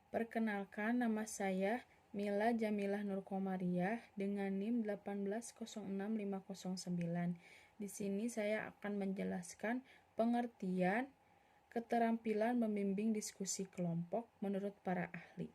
Perkenalkan, nama saya Mila Jamilah Nurkomariah dengan NIM 1806509. Di sini saya akan menjelaskan pengertian keterampilan membimbing diskusi kelompok menurut para ahli.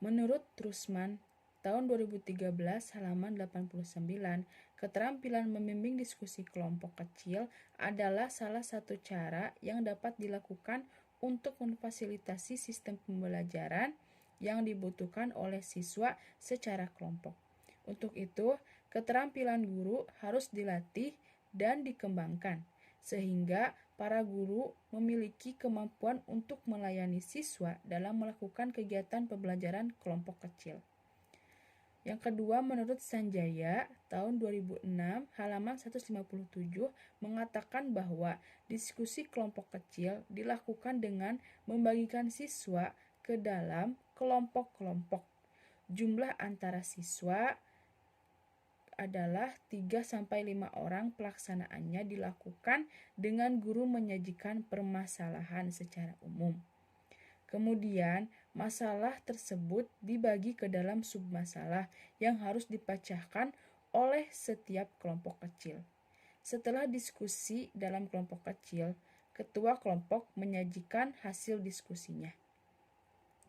Menurut Trusman, tahun 2013 halaman 89, keterampilan membimbing diskusi kelompok kecil adalah salah satu cara yang dapat dilakukan untuk memfasilitasi sistem pembelajaran yang dibutuhkan oleh siswa secara kelompok. Untuk itu, keterampilan guru harus dilatih dan dikembangkan, sehingga para guru memiliki kemampuan untuk melayani siswa dalam melakukan kegiatan pembelajaran kelompok kecil. Yang kedua, menurut Sanjaya, tahun 2006, halaman 157, mengatakan bahwa diskusi kelompok kecil dilakukan dengan membagikan siswa ke dalam kelompok-kelompok. Jumlah antara siswa adalah 3-5 orang. Pelaksanaannya dilakukan dengan guru menyajikan permasalahan secara umum. Kemudian, masalah tersebut dibagi ke dalam submasalah yang harus dipecahkan oleh setiap kelompok kecil. Setelah diskusi dalam kelompok kecil, ketua kelompok menyajikan hasil diskusinya.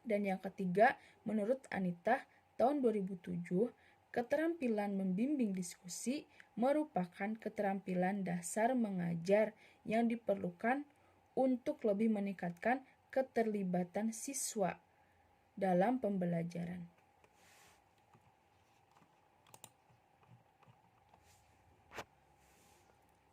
Dan yang ketiga, menurut Anita, tahun 2007, keterampilan membimbing diskusi merupakan keterampilan dasar mengajar yang diperlukan untuk lebih meningkatkan keterlibatan siswa dalam pembelajaran.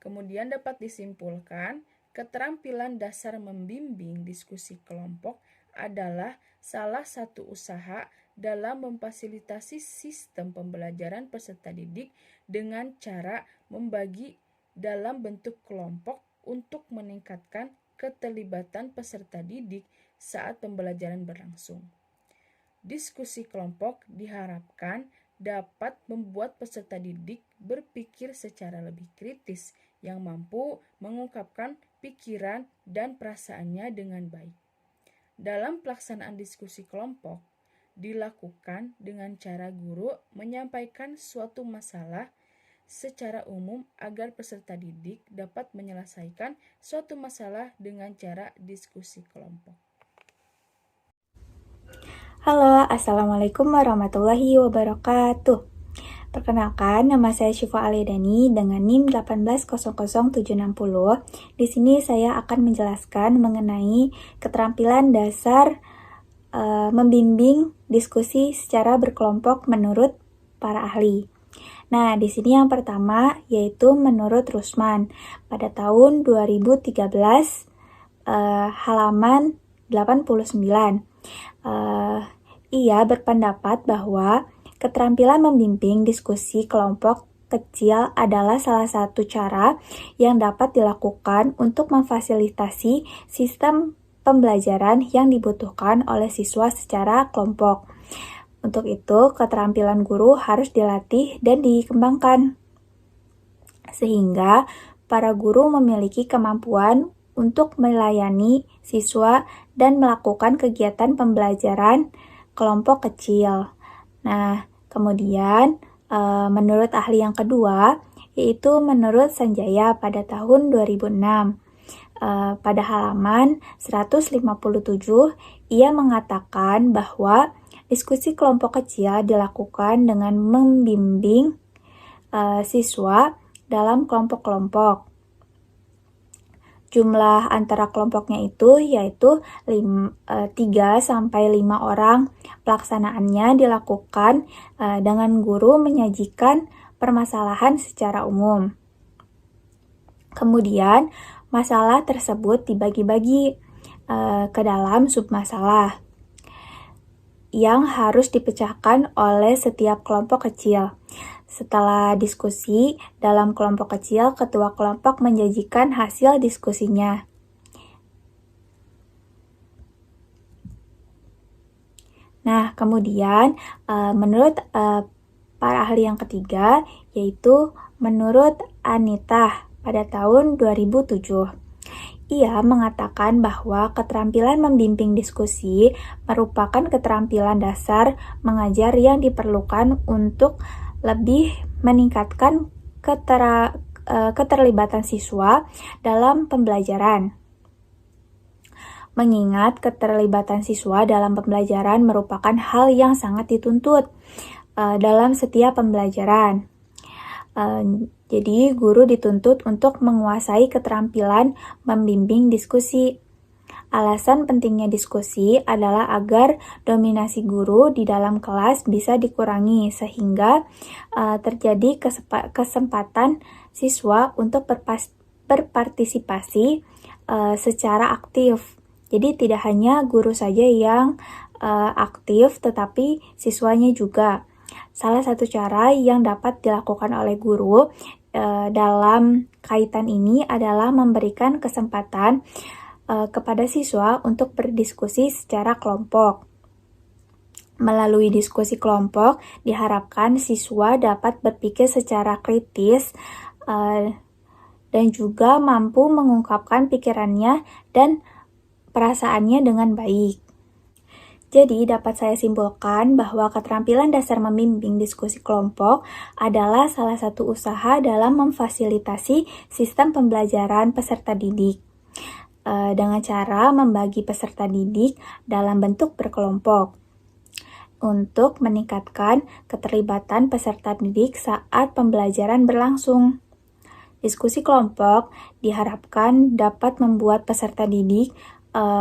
Kemudian dapat disimpulkan, keterampilan dasar membimbing diskusi kelompok adalah salah satu usaha dalam memfasilitasi sistem pembelajaran peserta didik dengan cara membagi dalam bentuk kelompok untuk meningkatkan keterlibatan peserta didik saat pembelajaran berlangsung. Diskusi kelompok diharapkan dapat membuat peserta didik berpikir secara lebih kritis yang mampu mengungkapkan pikiran dan perasaannya dengan baik. Dalam pelaksanaan diskusi kelompok, dilakukan dengan cara guru menyampaikan suatu masalah secara umum agar peserta didik dapat menyelesaikan suatu masalah dengan cara diskusi kelompok. Halo, Assalamualaikum warahmatullahi wabarakatuh. Perkenalkan, nama saya Syifa Aliadani dengan NIM 1800760. Di sini saya akan menjelaskan mengenai keterampilan dasar membimbing diskusi secara berkelompok menurut para ahli. Nah, di sini yang pertama yaitu menurut Trusman pada tahun 2013 halaman 89. Ia berpendapat bahwa keterampilan membimbing diskusi kelompok kecil adalah salah satu cara yang dapat dilakukan untuk memfasilitasi sistem pembelajaran yang dibutuhkan oleh siswa secara kelompok. Untuk itu, keterampilan guru harus dilatih dan dikembangkan, sehingga para guru memiliki kemampuan untuk melayani siswa dan melakukan kegiatan pembelajaran kelompok kecil. Nah, kemudian menurut ahli yang kedua, yaitu menurut Sanjaya pada tahun 2006. Pada halaman 157, ia mengatakan bahwa diskusi kelompok kecil dilakukan dengan membimbing siswa dalam kelompok-kelompok. Jumlah antara kelompoknya itu yaitu 3-5 orang. Pelaksanaannya dilakukan dengan guru menyajikan permasalahan secara umum. Kemudian, masalah tersebut dibagi-bagi ke dalam submasalah yang harus dipecahkan oleh setiap kelompok kecil. Setelah diskusi dalam kelompok kecil, ketua kelompok menyajikan hasil diskusinya. Nah, kemudian menurut para ahli yang ketiga, yaitu menurut Anita pada tahun 2007. Ia mengatakan bahwa keterampilan membimbing diskusi merupakan keterampilan dasar mengajar yang diperlukan untuk lebih meningkatkan keterlibatan siswa dalam pembelajaran. Mengingat keterlibatan siswa dalam pembelajaran merupakan hal yang sangat dituntut dalam setiap pembelajaran. Jadi, guru dituntut untuk menguasai keterampilan membimbing diskusi. Alasan pentingnya diskusi adalah agar dominasi guru di dalam kelas bisa dikurangi, sehingga terjadi kesempatan siswa untuk berpartisipasi secara aktif. Jadi, tidak hanya guru saja yang aktif, tetapi siswanya juga. Salah satu cara yang dapat dilakukan oleh guru dalam kaitan ini adalah memberikan kesempatan kepada siswa untuk berdiskusi secara kelompok. Melalui diskusi kelompok, diharapkan siswa dapat berpikir secara kritis dan juga mampu mengungkapkan pikirannya dan perasaannya dengan baik. Jadi, dapat saya simpulkan bahwa keterampilan dasar membimbing diskusi kelompok adalah salah satu usaha dalam memfasilitasi sistem pembelajaran peserta didik dengan cara membagi peserta didik dalam bentuk berkelompok untuk meningkatkan keterlibatan peserta didik saat pembelajaran berlangsung. Diskusi kelompok diharapkan dapat membuat peserta didik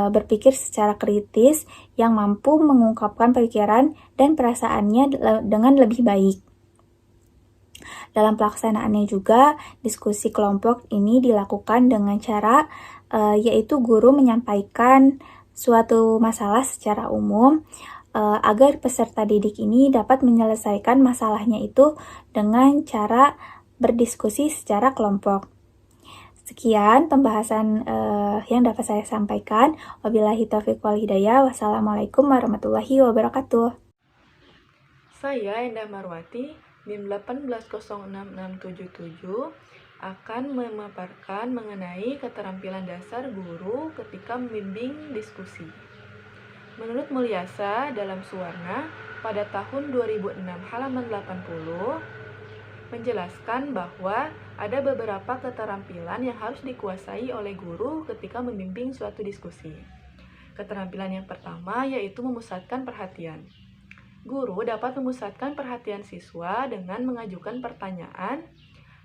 berpikir secara kritis yang mampu mengungkapkan pikiran dan perasaannya dengan lebih baik. Dalam pelaksanaannya juga, diskusi kelompok ini dilakukan dengan cara yaitu guru menyampaikan suatu masalah secara umum agar peserta didik ini dapat menyelesaikan masalahnya itu dengan cara berdiskusi secara kelompok. Sekian pembahasan yang dapat saya sampaikan. Wabillahi taufiq wal hidayah. Wassalamualaikum warahmatullahi wabarakatuh. Saya Endah Marwati, NIM 1806677 akan memaparkan mengenai keterampilan dasar guru ketika membimbing diskusi. Menurut Mulyasa dalam Suwarna pada tahun 2006 halaman 80 menjelaskan bahwa ada beberapa keterampilan yang harus dikuasai oleh guru ketika membimbing suatu diskusi. Keterampilan yang pertama yaitu memusatkan perhatian. Guru dapat memusatkan perhatian siswa dengan mengajukan pertanyaan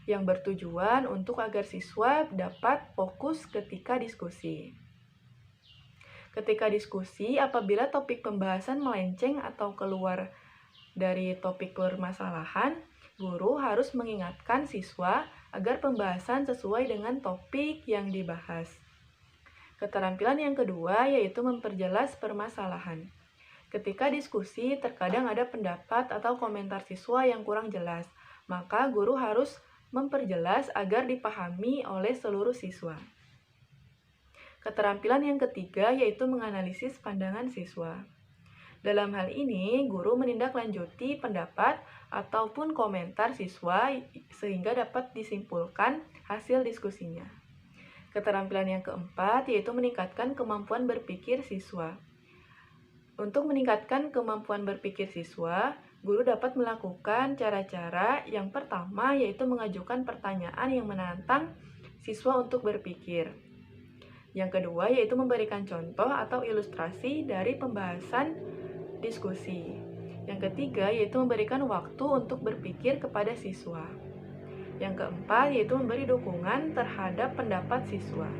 yang bertujuan untuk agar siswa dapat fokus ketika diskusi. Ketika diskusi, apabila topik pembahasan melenceng atau keluar dari topik permasalahan, guru harus mengingatkan siswa agar pembahasan sesuai dengan topik yang dibahas. Keterampilan yang kedua yaitu memperjelas permasalahan. Ketika diskusi, terkadang ada pendapat atau komentar siswa yang kurang jelas, maka guru harus memperjelas agar dipahami oleh seluruh siswa. Keterampilan yang ketiga yaitu menganalisis pandangan siswa. Dalam hal ini, guru menindaklanjuti pendapat ataupun komentar siswa sehingga dapat disimpulkan hasil diskusinya. Keterampilan yang keempat yaitu meningkatkan kemampuan berpikir siswa. Untuk meningkatkan kemampuan berpikir siswa, guru dapat melakukan cara-cara yang pertama yaitu mengajukan pertanyaan yang menantang siswa untuk berpikir. Yang kedua yaitu memberikan contoh atau ilustrasi dari pembahasan diskusi. Yang ketiga yaitu memberikan waktu untuk berpikir kepada siswa. Yang keempat yaitu memberi dukungan terhadap pendapat siswa.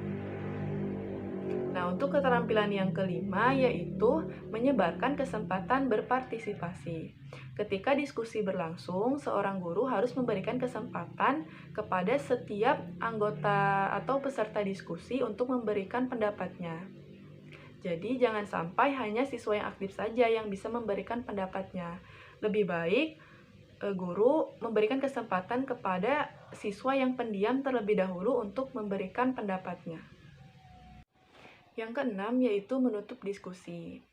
Nah, untuk keterampilan yang kelima yaitu menyebarkan kesempatan berpartisipasi. Ketika diskusi berlangsung, seorang guru harus memberikan kesempatan kepada setiap anggota atau peserta diskusi untuk memberikan pendapatnya. Jadi, jangan sampai hanya siswa yang aktif saja yang bisa memberikan pendapatnya. Lebih baik, guru memberikan kesempatan kepada siswa yang pendiam terlebih dahulu untuk memberikan pendapatnya. Yang keenam yaitu menutup diskusi.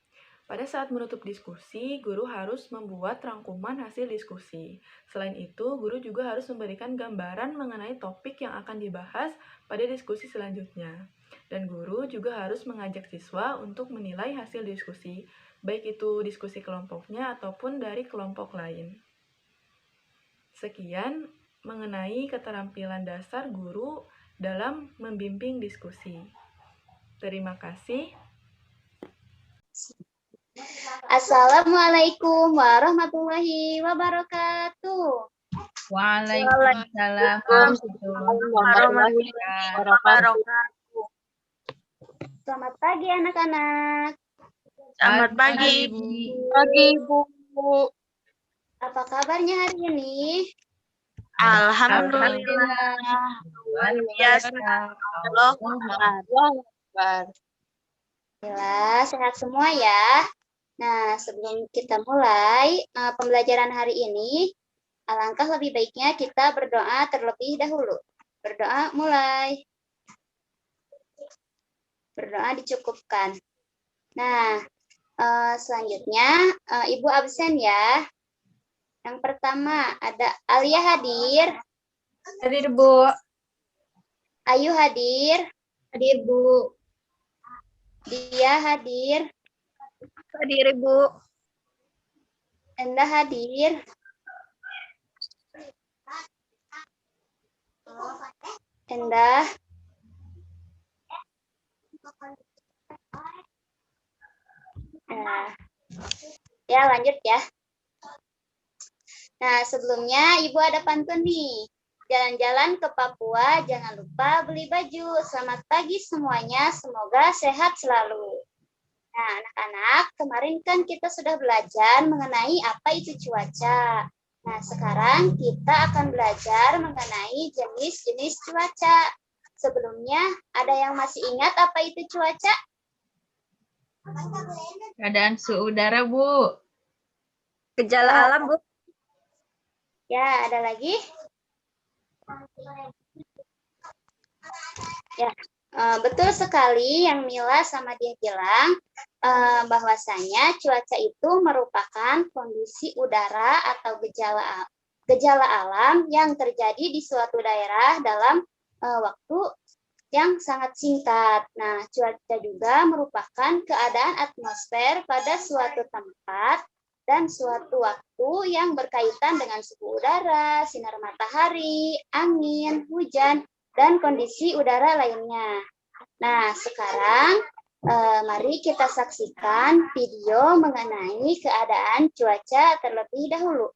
Pada saat menutup diskusi, guru harus membuat rangkuman hasil diskusi. Selain itu, guru juga harus memberikan gambaran mengenai topik yang akan dibahas pada diskusi selanjutnya. Dan guru juga harus mengajak siswa untuk menilai hasil diskusi, baik itu diskusi kelompoknya ataupun dari kelompok lain. Sekian mengenai keterampilan dasar guru dalam membimbing diskusi. Terima kasih. Assalamualaikum warahmatullahi wabarakatuh. Waalaikumsalam warahmatullahi wabarakatuh. Selamat pagi anak-anak. Selamat pagi, Ibu. Apa kabarnya hari ini? Alhamdulillah. Luar biasa. Allahu Akbar. Alhamdulillah, sehat semua ya. Nah, sebelum kita mulai pembelajaran hari ini, alangkah lebih baiknya kita berdoa terlebih dahulu. Berdoa mulai. Berdoa dicukupkan. Nah, selanjutnya Ibu absen ya. Yang pertama ada Alia hadir. Hadir, Bu. Ayu hadir. Hadir, Bu. Dia hadir. Hadir, Ibu. Enda hadir. Enda. Nah, ya lanjut ya. Nah, sebelumnya Ibu ada pantun nih. Jalan-jalan ke Papua, jangan lupa beli baju. Selamat pagi semuanya, semoga sehat selalu. Nah, anak-anak, kemarin kan kita sudah belajar mengenai apa itu cuaca. Nah, sekarang kita akan belajar mengenai jenis-jenis cuaca. Sebelumnya, ada yang masih ingat apa itu cuaca? Keadaan suhu udara, Bu. Gejala alam, Bu. Ya, ada lagi? Ya, betul sekali yang Mila sama dia bilang bahwasanya cuaca itu merupakan kondisi udara atau gejala alam yang terjadi di suatu daerah dalam waktu yang sangat singkat. Nah, cuaca juga merupakan keadaan atmosfer pada suatu tempat dan suatu waktu yang berkaitan dengan suhu udara, sinar matahari, angin, hujan, dan kondisi udara lainnya. Nah, sekarang mari kita saksikan video mengenai keadaan cuaca terlebih dahulu.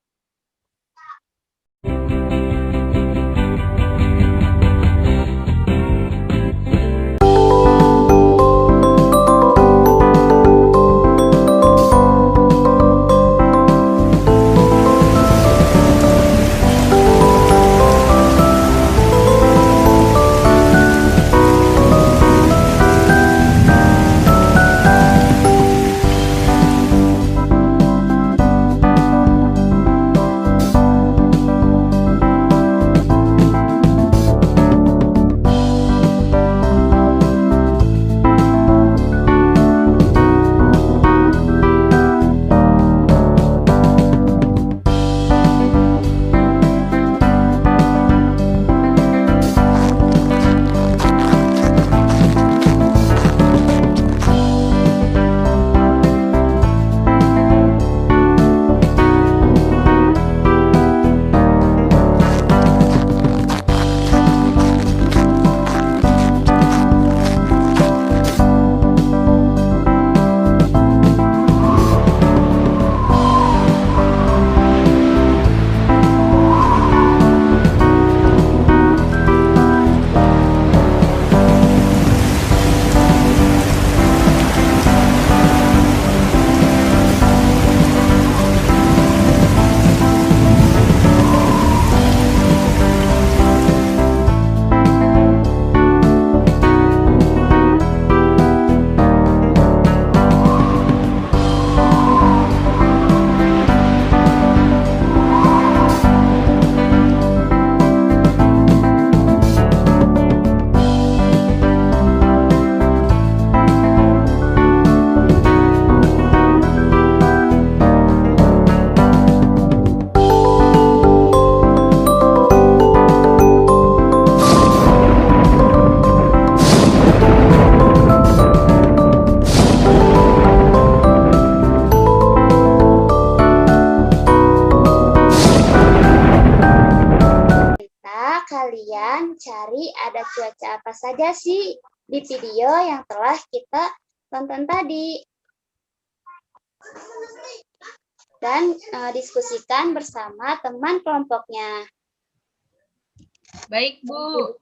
kira-kira cuaca apa saja sih di video yang telah kita tonton tadi. Dan diskusikan bersama teman kelompoknya. Baik, Bu.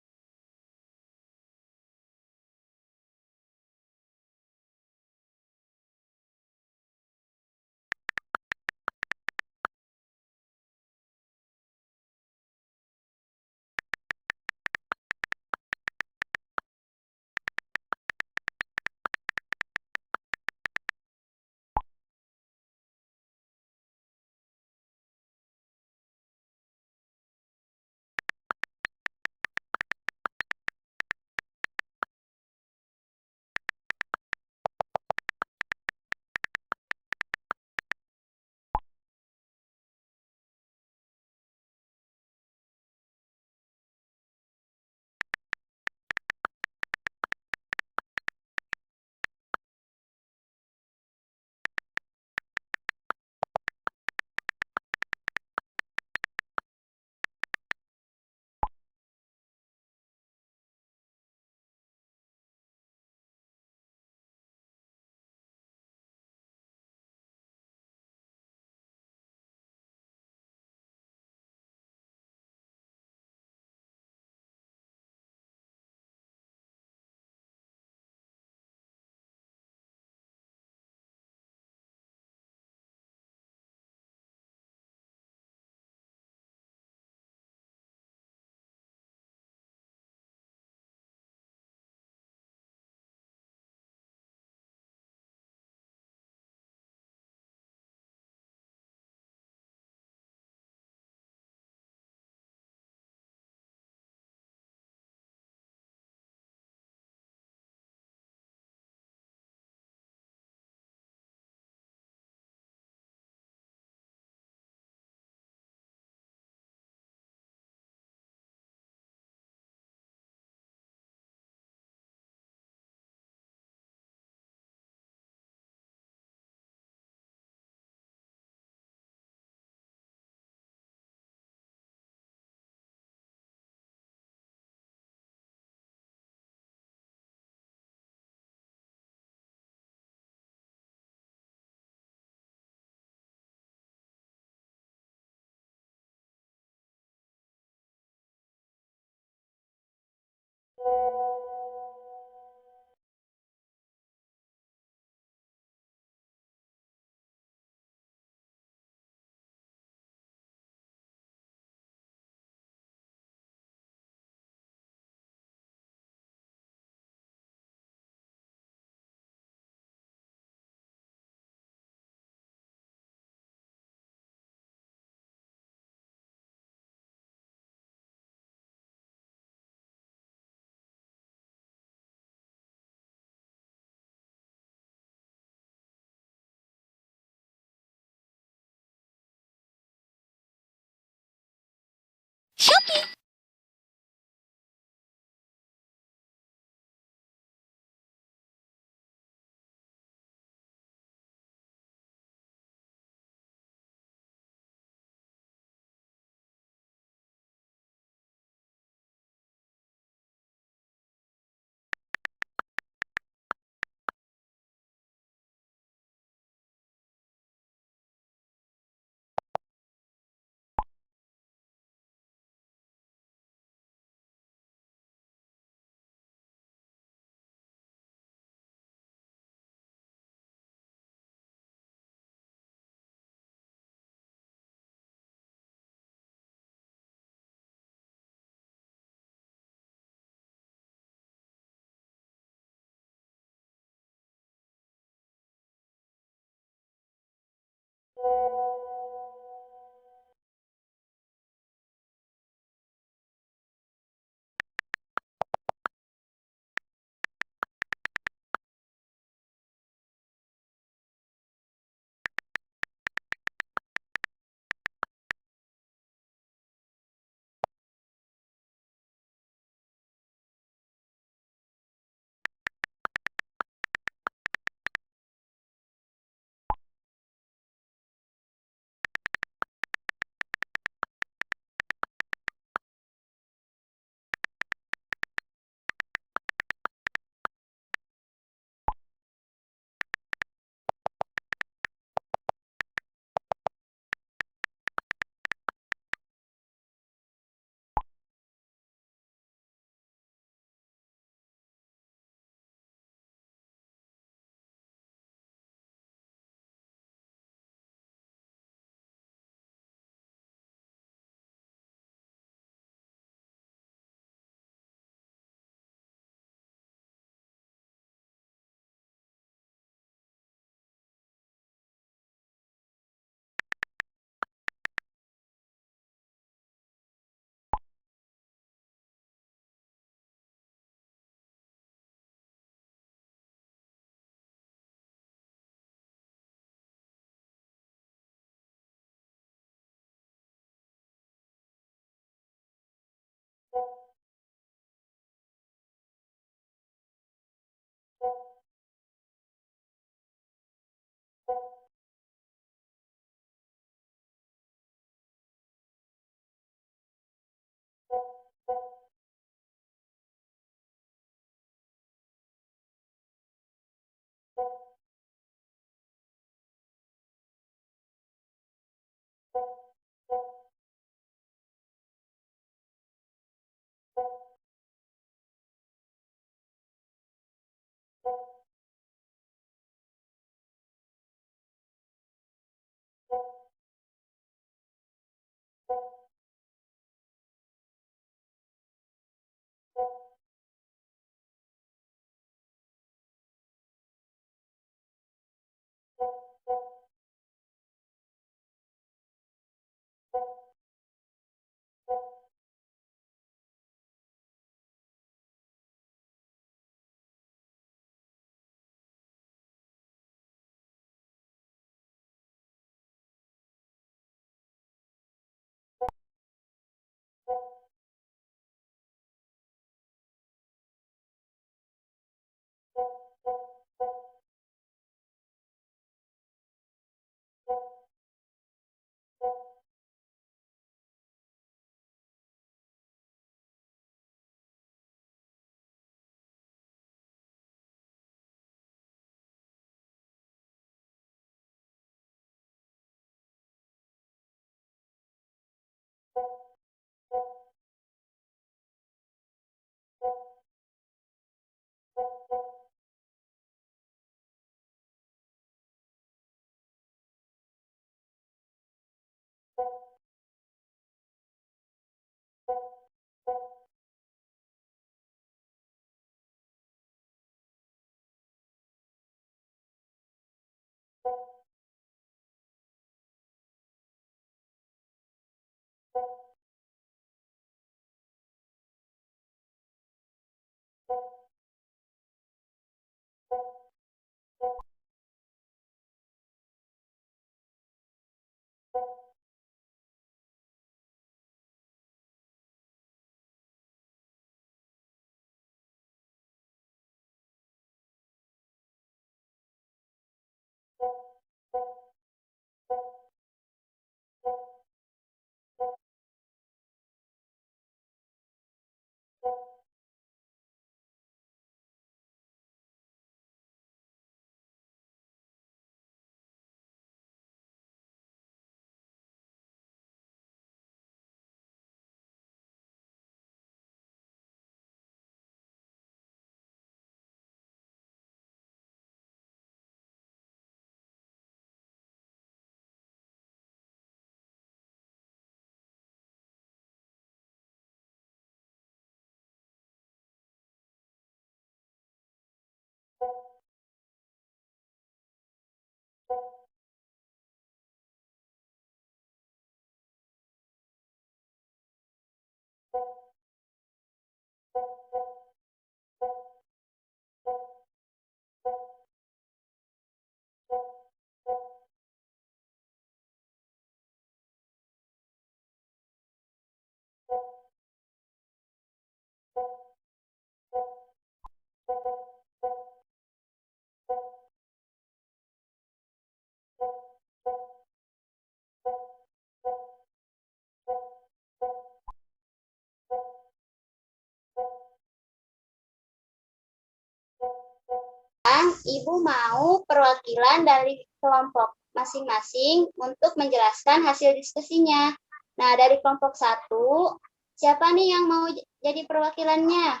Ibu mau perwakilan dari kelompok masing-masing untuk menjelaskan hasil diskusinya. Nah, dari kelompok 1, siapa nih yang mau jadi perwakilannya?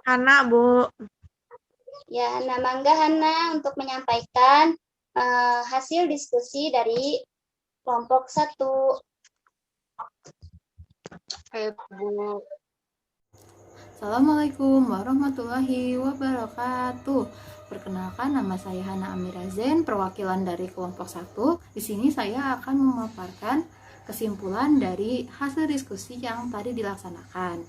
Hana, Bu. Ya, Mangga Hana untuk menyampaikan hasil diskusi dari kelompok 1. Oke, Bu. Assalamualaikum warahmatullahi wabarakatuh. Perkenalkan, nama saya Hana Amira Zain, perwakilan dari kelompok 1. Di sini saya akan memaparkan kesimpulan dari hasil diskusi yang tadi dilaksanakan.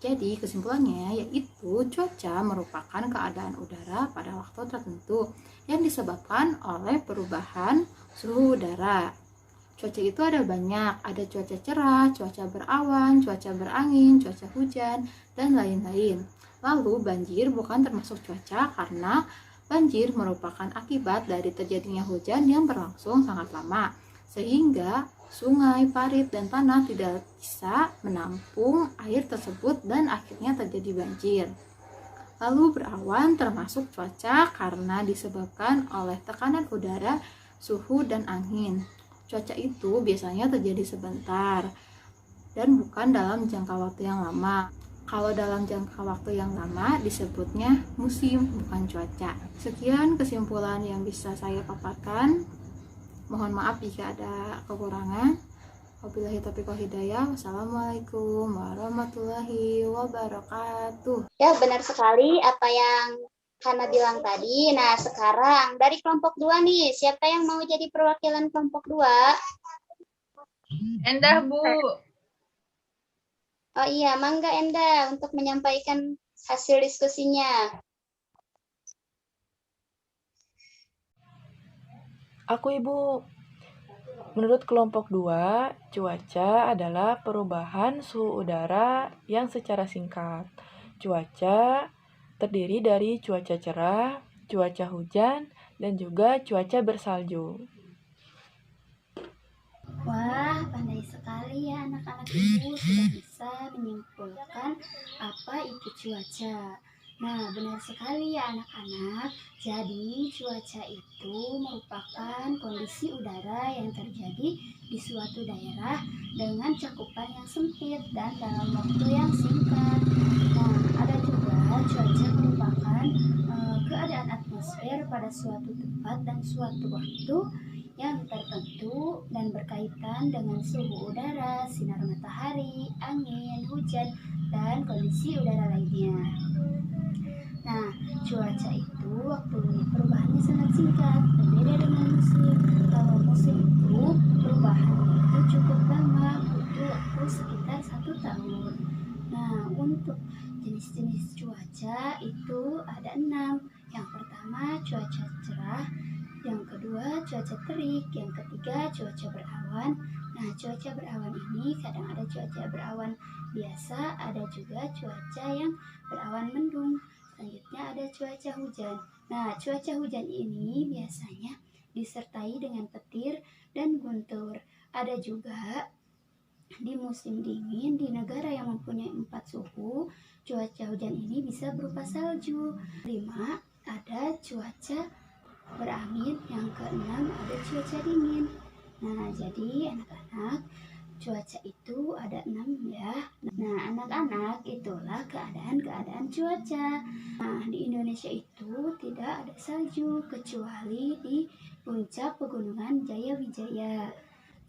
Jadi kesimpulannya yaitu cuaca merupakan keadaan udara pada waktu tertentu yang disebabkan oleh perubahan suhu udara. Cuaca itu ada banyak, ada cuaca cerah, cuaca berawan, cuaca berangin, cuaca hujan, dan lain-lain. Lalu banjir bukan termasuk cuaca karena banjir merupakan akibat dari terjadinya hujan yang berlangsung sangat lama, sehingga sungai, parit, dan tanah tidak bisa menampung air tersebut dan akhirnya terjadi banjir. Lalu berawan termasuk cuaca karena disebabkan oleh tekanan udara, suhu, dan angin. Cuaca itu biasanya terjadi sebentar dan bukan dalam jangka waktu yang lama. Kalau dalam jangka waktu yang lama disebutnya musim, bukan cuaca. Sekian kesimpulan yang bisa saya paparkan. Mohon maaf jika ada kekurangan. Wabillahi taufiq wal hidayah. Wassalamualaikum warahmatullahi wabarakatuh. Ya, benar sekali apa yang Hana bilang tadi. Nah, sekarang dari kelompok 2 nih, siapa yang mau jadi perwakilan kelompok 2? Endah, Bu. Oh iya, Mangga Endah untuk menyampaikan hasil diskusinya. Aku, Ibu. Menurut kelompok 2, cuaca adalah perubahan suhu udara yang secara singkat. Cuaca terdiri dari cuaca cerah, cuaca hujan, dan juga cuaca bersalju. Wah, pandai sekali ya anak-anak ibu sudah bisa menyimpulkan apa itu cuaca. Nah, benar sekali ya anak-anak. Jadi, cuaca itu merupakan kondisi udara yang terjadi di suatu daerah dengan cakupan yang sempit dan dalam waktu yang singkat. Nah, ada juga cuaca merupakan keadaan atmosfer pada suatu tempat dan suatu waktu yang tertentu dan berkaitan dengan suhu udara, sinar matahari, angin, hujan, dan kondisi udara lainnya. Nah, cuaca itu waktu perubahannya sangat singkat, berbeda dengan musim. Kalau musim itu perubahannya itu cukup lama, butuh waktu sekitar 1 tahun. Nah, untuk jenis-jenis cuaca itu ada 6. Yang pertama cuaca cerah, yang kedua cuaca terik, yang ketiga cuaca berawan. Nah, cuaca berawan ini kadang ada cuaca berawan biasa, ada juga cuaca yang berawan mendung. Selanjutnya ada cuaca hujan. Nah, cuaca hujan ini biasanya disertai dengan petir dan guntur. Ada juga di musim dingin di negara yang mempunyai 4 suhu, cuaca hujan ini bisa berupa salju. 5, ada cuaca berangin. Yang ke-6 ada cuaca dingin. Nah, jadi anak-anak, cuaca itu ada 6 ya. Nah, anak-anak, itulah keadaan-keadaan cuaca. Nah, di Indonesia itu tidak ada salju kecuali di puncak pegunungan Jayawijaya.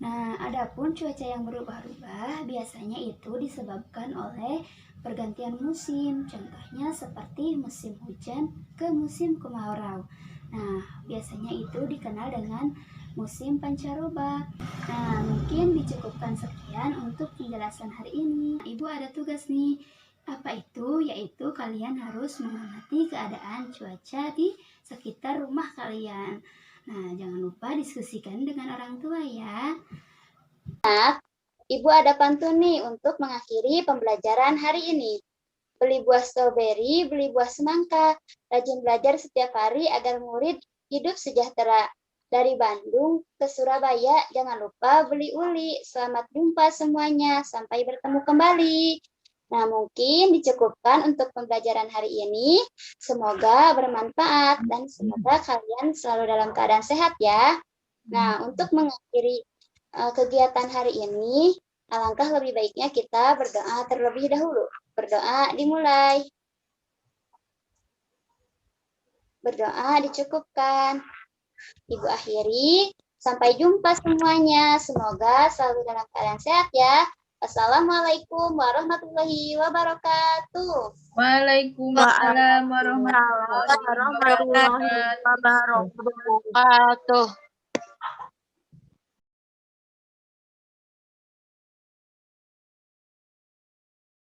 Nah, adapun cuaca yang berubah-ubah biasanya itu disebabkan oleh pergantian musim. Contohnya seperti musim hujan ke musim kemarau. Nah, biasanya itu dikenal dengan musim pancaroba. Nah, mungkin dicukupkan sekian untuk penjelasan hari ini. Ibu ada tugas nih. Apa itu? Yaitu kalian harus mengamati keadaan cuaca di sekitar rumah kalian. Nah, jangan lupa diskusikan dengan orang tua ya. Ibu ada pantun nih untuk mengakhiri pembelajaran hari ini. beli buah stroberi, beli buah semangka. Rajin belajar setiap hari agar murid hidup sejahtera. Dari Bandung ke Surabaya, jangan lupa beli uli. Selamat jumpa semuanya, sampai bertemu kembali. Nah, mungkin dicukupkan untuk pembelajaran hari ini. Semoga bermanfaat dan semoga kalian selalu dalam keadaan sehat ya. Nah, untuk mengakhiri kegiatan hari ini, alangkah lebih baiknya kita berdoa terlebih dahulu. Berdoa dimulai. Berdoa dicukupkan. Ibu akhiri. Sampai jumpa semuanya. Semoga selalu dalam keadaan sehat ya. Assalamualaikum warahmatullahi wabarakatuh. Waalaikumsalam warahmatullahi wabarakatuh.